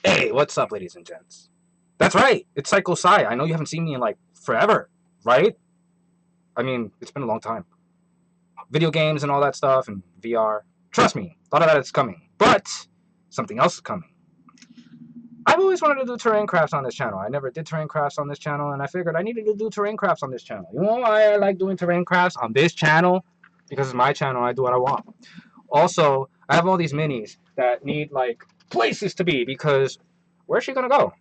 Hey, what's up, ladies and gents? That's right, it's Psychosi. I know you haven't seen me in like forever, right? I mean, it's been a long time. Video games and all that stuff and VR. Trust me, a lot of that is coming. But something else is coming. I've always wanted to do terrain crafts on this channel. I never did terrain crafts on this channel, and I figured I needed to do terrain crafts on this channel. You know why I like doing terrain crafts on this channel? Because it's my channel, I do what I want. Also, I have all these minis that need like places to be because where's she gonna go?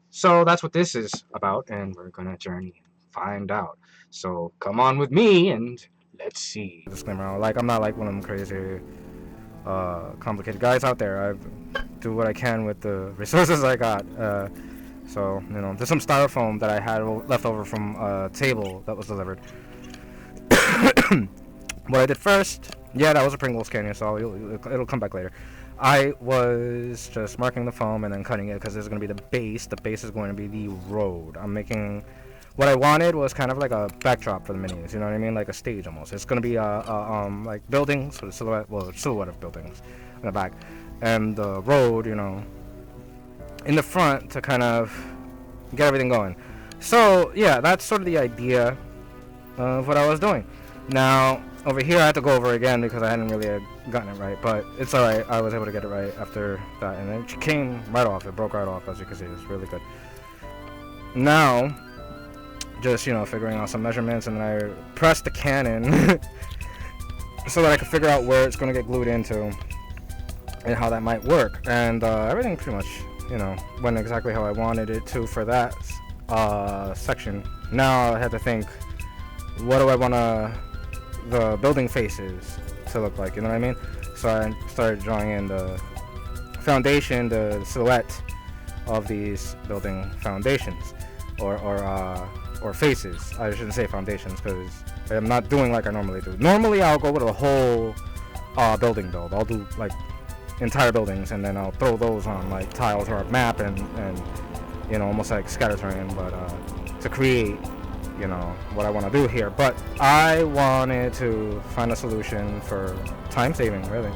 So that's what this is about, and we're gonna journey and find out. So come on with me and let's see. Disclaimer: like I'm not like one of them crazy, complicated guys out there. I do what I can with the resources I got. So you know, there's some styrofoam that I had left over from a table that was delivered. What I did first, yeah, that was a Pringles canyon, so it'll come back later. I was just marking the foam and then cutting it because this is going to be the base. The base is going to be the road. I'm making... What I wanted was kind of like a backdrop for the minis, you know what I mean? Like a stage almost. It's going to be like buildings with a silhouette of buildings in the back. And the road, you know, in the front to kind of get everything going. So, yeah, that's sort of the idea of what I was doing. Now, over here I had to go over again because I hadn't really gotten it right, but it's alright. I was able to get it right after that, and it came right off. It broke right off, as you can see. It's really good. Now, just, you know, figuring out some measurements, and then I pressed the cannon so that I could figure out where it's going to get glued into and how that might work. And everything pretty much, you know, went exactly how I wanted it to for that section. Now I had to think, what do I want the building faces to look like, you know what I mean? So I started drawing in the foundation, the silhouette of these building foundations, or faces. I shouldn't say foundations because I'm not doing like I normally do. Normally I'll go with a whole building build. I'll do like entire buildings and then I'll throw those on like tiles or a map and you know, almost like scatter terrain, but to create, you know, what I want to do here. But I wanted to find a solution for time saving, really.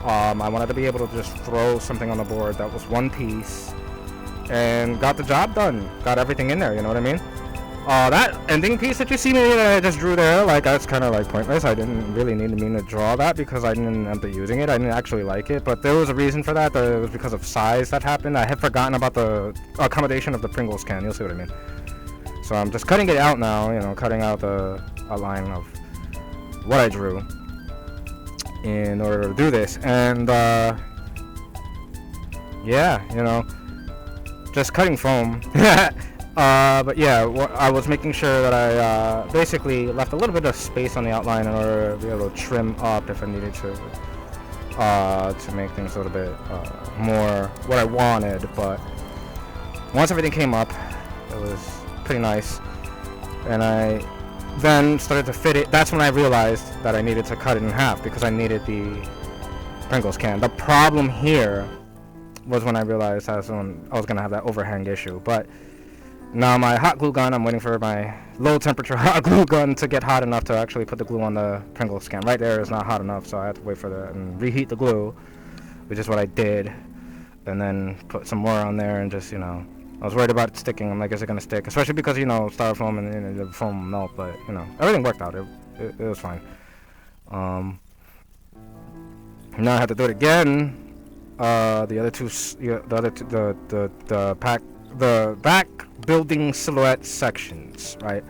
I wanted to be able to just throw something on the board that was one piece and got the job done, got everything in there, you know what I mean? That ending piece that you see me that I just drew there, like, that's kind of like pointless. I didn't really need to draw that because I didn't end up using it. I didn't actually like it, but there was a reason for that. It was because of size that happened. I had forgotten about the accommodation of the Pringles can. You'll see what I mean. So I'm just cutting it out now, you know, cutting out the outline of what I drew in order to do this. And yeah, you know, just cutting foam. But yeah, I was making sure that I basically left a little bit of space on the outline in order to be able to trim up if I needed to make things a little bit more what I wanted. But once everything came up, it was pretty nice, and I then started to fit it. That's when I realized that I needed to cut it in half because I needed the Pringles can. The problem here was when I realized I was gonna have that overhang issue. But now my hot glue gun, I'm waiting for my low temperature hot glue gun to get hot enough to actually put the glue on the Pringles can. Right there is not hot enough, so I had to wait for that and reheat the glue, which is what I did, and then put some more on there and just, you know, I was worried about it sticking. I'm like, is it gonna stick? Especially because, you know, styrofoam and, you know, the foam will melt, but, you know, everything worked out. It was fine. Now I have to do it again. The back building silhouette sections, right?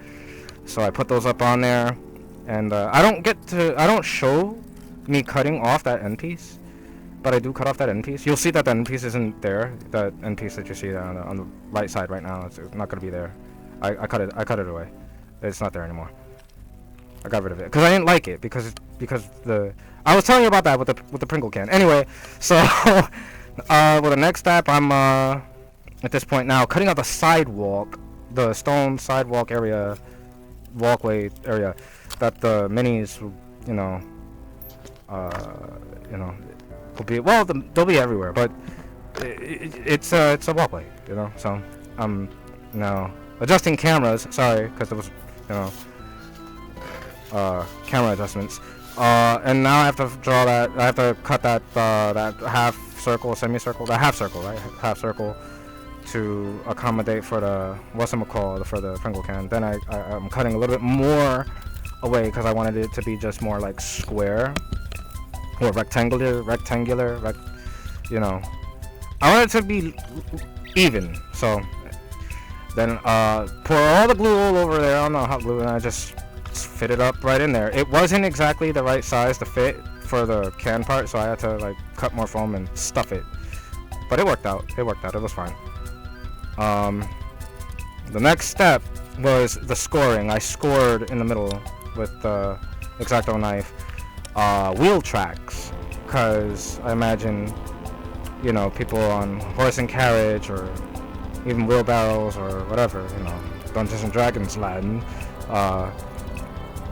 So I put those up on there, and I don't show me cutting off that end piece, but I do cut off that end piece. You'll see that the end piece isn't there. That end piece that you see on the right side right now, it's not going to be there. I cut it away. It's not there anymore. I got rid of it because I didn't like it because I was telling you about that with the Pringle can. Anyway, so well, the next step, I'm at this point now cutting out the sidewalk, the stone sidewalk area, walkway area that the minis, you know, will be, well, they'll be everywhere, but it's a walkway, you know. So I'm now adjusting cameras. Sorry, because there was, you know, camera adjustments. And now I have to draw that. I have to cut that that half circle, semicircle, the half circle, right? Half circle to accommodate for the whatchamacall for the Pringle can. Then I'm cutting a little bit more away because I wanted it to be just more like square or rectangular, you know. I want it to be even. So then pour all the glue all over there on the hot glue, and I just fit it up right in there. It wasn't exactly the right size to fit for the can part, so I had to like cut more foam and stuff it. But it worked out. It was fine. The next step was the scoring. I scored in the middle with the X-Acto knife wheel tracks, because I imagine, you know, people on horse and carriage or even wheelbarrows or whatever, you know, Dungeons and Dragons Latin,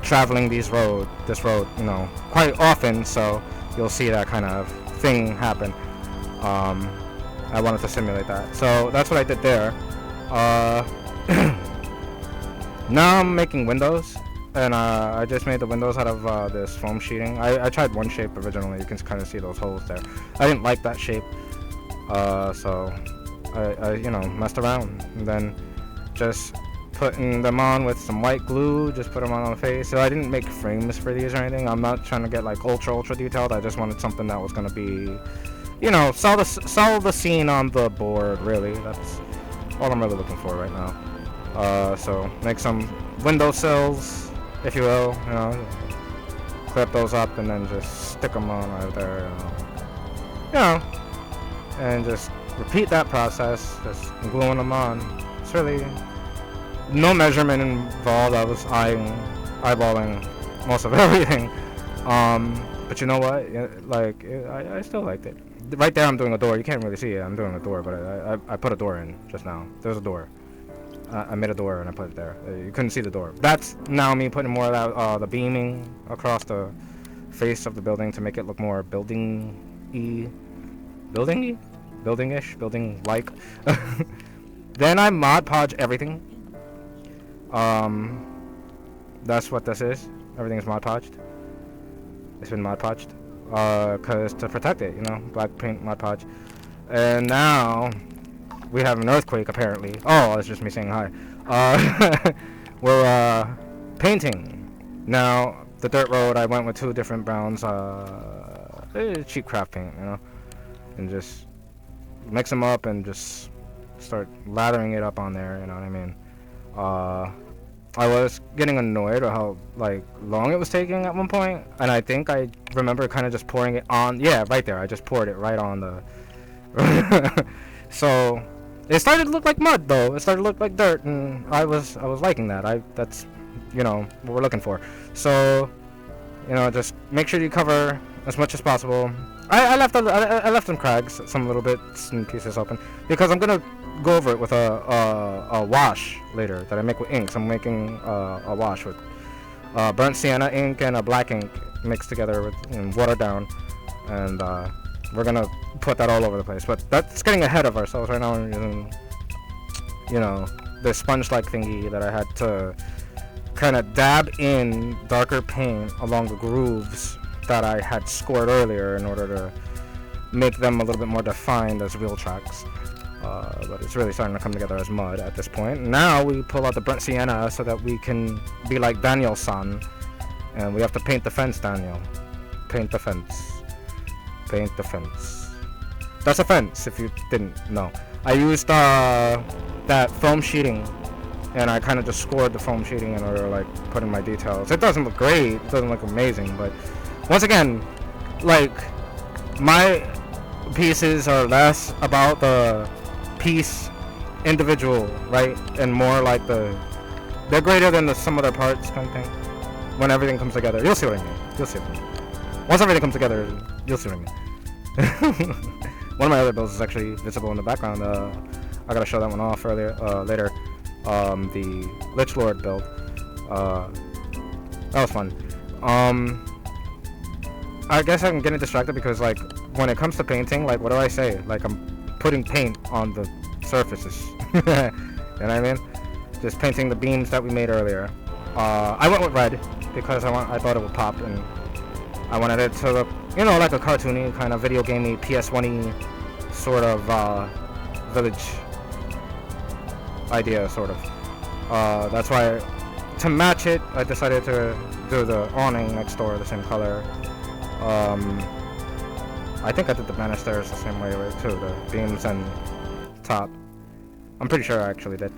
traveling this road, you know, quite often, so you'll see that kind of thing happen. I wanted to simulate that, so that's what I did there. Now I'm making windows, and I just made the windows out of this foam sheeting. I tried one shape originally. You can kind of see those holes there. I didn't like that shape, so I you know, messed around, and then just putting them on with some white glue, just put them on the face. So I didn't make frames for these or anything. I'm not trying to get like ultra detailed. I just wanted something that was gonna be, you know, sell the scene on the board. Really, that's all I'm really looking for right now. So make some windowsills, if you will, you know, clip those up and then just stick them on right there, you know, and just repeat that process, just gluing them on. It's really no measurement involved. I was eyeballing most of everything, but you know what, like, I still liked it. Right there I'm doing a door. You can't really see it, I'm doing a door, but I put a door in just now. There's a door. I made a door and I put it there. You couldn't see the door. That's now me putting more of that, the beaming across the face of the building to make it look more building-y, building-ish, building-like. Then I Mod Podge everything. That's what this is. Everything is Mod Podged. It's been Mod Podged. Cause to protect it, you know, black paint Mod Podge. And now we have an earthquake apparently. Oh, it's just me saying hi. We're painting. Now the dirt road, I went with 2 different browns, cheap craft paint, you know, and just mix them up and just start lathering it up on there, you know what I mean. I was getting annoyed at how like long it was taking at one point, and I think I remember kind of just pouring it on. Yeah, right there. I just poured it right on the. So it started to look like mud, though. It started to look like dirt, and I was liking that. That's, you know, what we're looking for. So, you know, just make sure you cover as much as possible. I left some crags, some little bits and pieces open, because I'm gonna go over it with a wash later that I make with inks. I'm making a wash with burnt sienna ink and a black ink mixed together with, and watered down, and we're gonna put that all over the place. But that's getting ahead of ourselves right now. I'm using, you know, the sponge-like thingy that I had to kind of dab in darker paint along the grooves that I had scored earlier in order to make them a little bit more defined as wheel tracks. But it's really starting to come together as mud at this point. Now we pull out the burnt sienna so that we can be like Daniel-san, and we have to paint the fence, Daniel. Paint the fence. Paint the fence. That's a fence, if you didn't know. I used that foam sheeting, and I kind of just scored the foam sheeting in order to like put in my details. It doesn't look great, it doesn't look amazing, but once again, like, my pieces are less about the piece individual, right, and more like they're greater than the sum of their parts kind of thing. When everything comes together, you'll see what I mean. You'll see what I mean. Once everything comes together, you'll see what I mean. One of my other builds is actually visible in the background. I gotta show that one off later. The Lich Lord build. That was fun. I guess I'm getting distracted because, like, when it comes to painting, like, what do I say? Like, I'm putting paint on the surfaces. You know what I mean? Just painting the beams that we made earlier. I went with red because I thought it would pop, and I wanted it to look you know, like a cartoony kind of video gamey PS1y sort of village idea, sort of. That's why, to match it, I decided to do the awning next door the same color. I think I did the banisters the same way too, the beams and top. I'm pretty sure I actually did.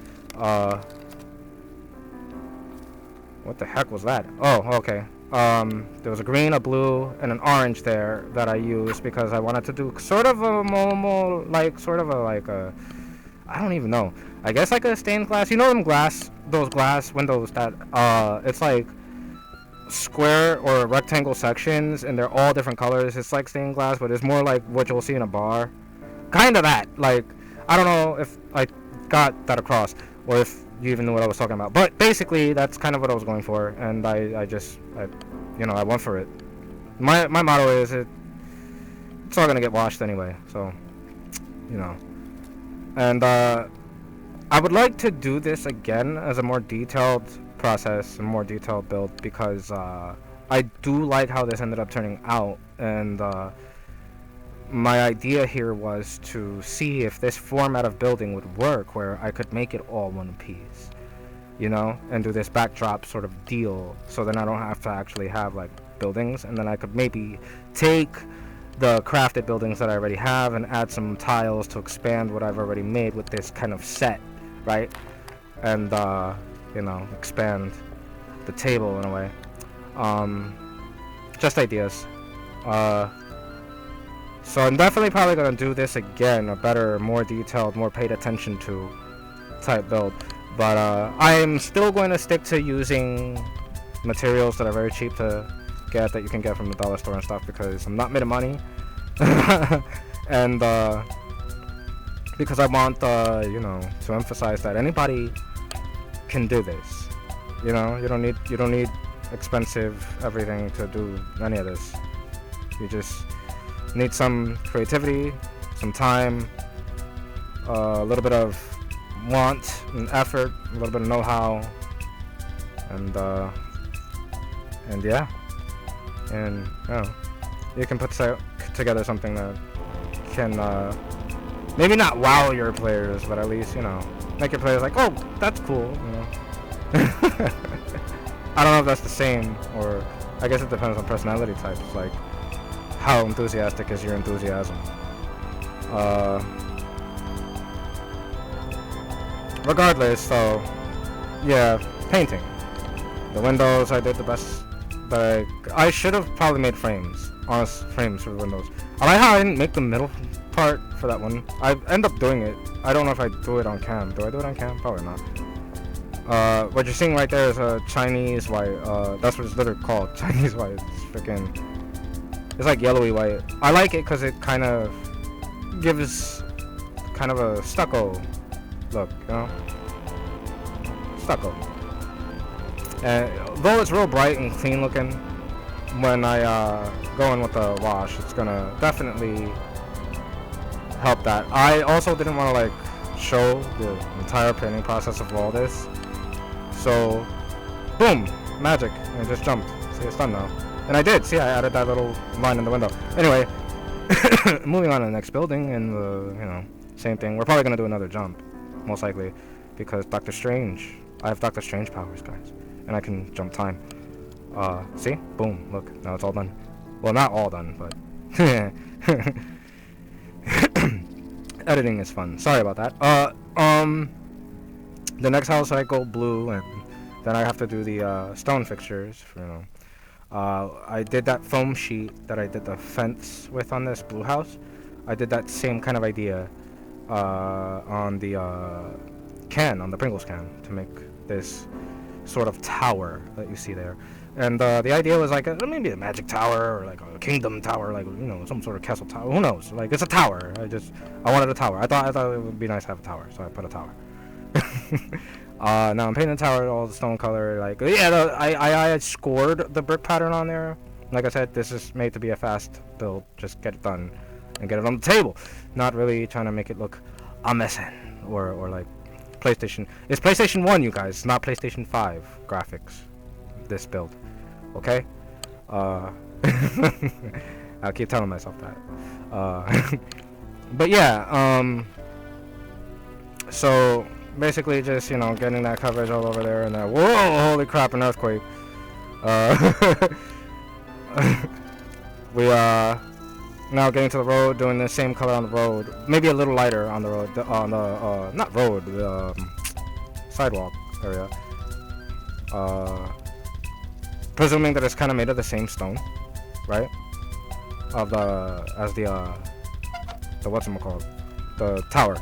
What the heck was that? Oh, okay. There was a green, a blue, and an orange there that I used because I wanted to do sort of a more like, sort of a, like a, I don't even know. I guess like a stained glass. You know those glass windows that, it's like square or rectangle sections and they're all different colors. It's like stained glass, but it's more like what you'll see in a bar. Kind of that. Like, I don't know if I got that across or if you even knew what I was talking about. But basically, that's kind of what I was going for, and I went for it. My motto is it's all gonna get washed anyway, so, you know. And I would like to do this again as a more detailed process, a more detailed build, because I do like how this ended up turning out, and my idea here was to see if this format of building would work, where I could make it all one piece, you know, and do this backdrop sort of deal, so then I don't have to actually have like buildings, and then I could maybe take the crafted buildings that I already have and add some tiles to expand what I've already made with this kind of set, right? And you know, expand the table in a way. Just ideas. So I'm definitely probably gonna do this again, a better, more detailed, more paid attention to type build. But I'm still going to stick to using materials that are very cheap to get, that you can get from the dollar store and stuff, because I'm not made of money. And because I want you know, to emphasize that anybody can do this. You know, you don't need expensive everything to do any of this. You just need some creativity, some time, a little bit of want and effort, a little bit of know-how, and yeah, and you know, you can put together something that can maybe not wow your players, but at least, you know, make your players like, oh, that's cool, you know. I don't know if that's the same, or I guess it depends on personality types, like how enthusiastic is your enthusiasm. Regardless, so yeah, painting. The windows, I did the best that I should have probably made frames, honest frames for the windows. I like how I didn't make the middle part for that one. I end up doing it. I don't know if I do it on cam. Do I do it on cam? Probably not. What you're seeing right there is a Chinese white. That's what it's literally called, Chinese white. It's freaking. It's like yellowy white. I like it because it kind of gives kind of a stucco look, you know? Stucco. And though it's real bright and clean looking, when I go in with the wash, it's gonna definitely help that. I also didn't want to like show the entire painting process of all this, so boom, magic, and it just jumped. See, it's done now. And I did, see, I added that little line in the window. Anyway, moving on to the next building, and you know, same thing. We're probably gonna do another jump, most likely, because Doctor Strange. I have Doctor Strange powers, guys, and I can jump time. See, boom, look, now it's all done. Well, not all done, but editing is fun. Sorry about that. The next house I go blue, and then I have to do the stone fixtures. For, you know. I did that foam sheet that I did the fence with on this blue house. I did that same kind of idea on the can, on the Pringles can, to make this sort of tower that you see there. And the idea was like maybe a magic tower, or like a kingdom tower, like, you know, some sort of castle tower. Who knows? Like, it's a tower. I wanted a tower. I thought it would be nice to have a tower, so I put a tower. Now I'm painting the tower all the stone color. Like, yeah, I scored the brick pattern on there. Like I said, this is made to be a fast build. Just get it done and get it on the table. Not really trying to make it look amazing or like PlayStation. It's PlayStation 1, you guys, not PlayStation 5 graphics. This build, okay? I'll keep telling myself that. But yeah, so basically just, you know, getting that coverage all over there, and then, whoa, holy crap, an earthquake. We now getting to the road, doing the same color on the road, maybe a little lighter on the road, not road, the sidewalk area. Presuming that it's kind of made of the same stone, right? As the whatchamacallit, the tower.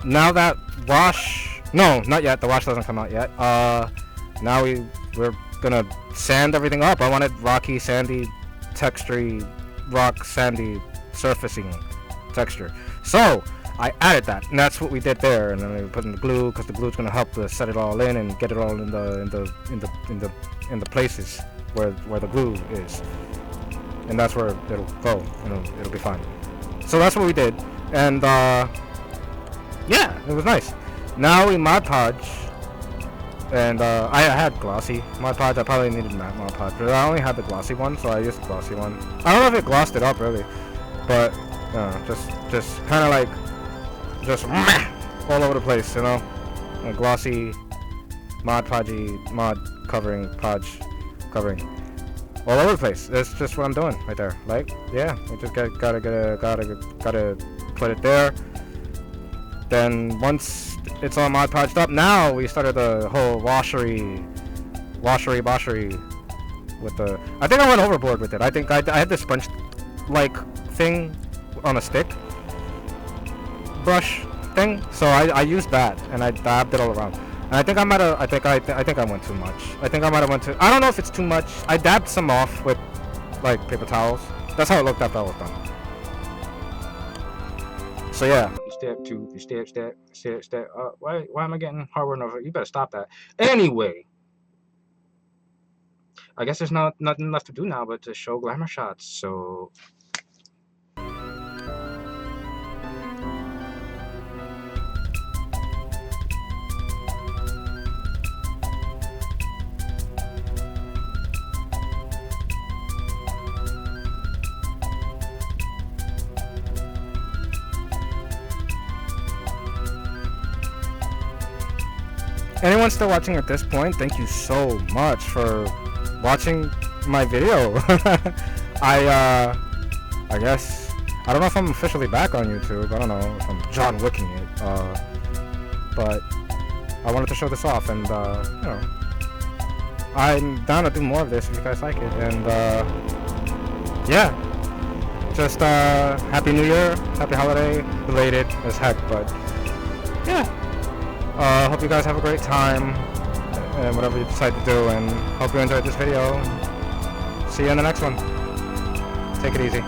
Now that wash, no, not yet. The wash doesn't come out yet. Now we're gonna sand everything up. I wanted rocky, sandy, textury, rock, sandy, surfacing texture. So I added that, and that's what we did there. And then we put in the glue, because the glue's gonna help to set it all in and get it all in the places where the glue is, and that's where it'll go. It'll be fine. So that's what we did, and yeah, it was nice. Now we Mod Podge, and I had glossy Mod Podge. I probably needed matte Mod Podge, but I only had the glossy one, so I used the glossy one. I don't know if it glossed it up really, but just kind of like just all over the place, you know, a glossy mod covering podge covering all over the place. That's just what I'm doing right there. Like, yeah, we just gotta put it there. Then once it's all Mod Podged up, now we started the whole washery with the. I think I went overboard with it. I think I had this sponge like thing on a stick brush thing, so I used that and I dabbed it all around. And I think I might have. I think I went too much. I think I might have went too. I don't know if it's too much. I dabbed some off with like paper towels. That's how it looked after I was done. So yeah. Step 2. Step. Why am I getting hardware over? You better stop that. Anyway, I guess there's nothing left to do now but to show glamour shots. So. Anyone still watching at this point, thank you so much for watching my video. I guess, I don't know if I'm officially back on YouTube. I don't know if I'm John Wicking it. But I wanted to show this off, and, you know, I'm down to do more of this if you guys like it. And, yeah, just, Happy New Year, Happy Holiday, belated as heck, but, yeah. Hope you guys have a great time and whatever you decide to do, and hope you enjoyed this video. See you in the next one. Take it easy.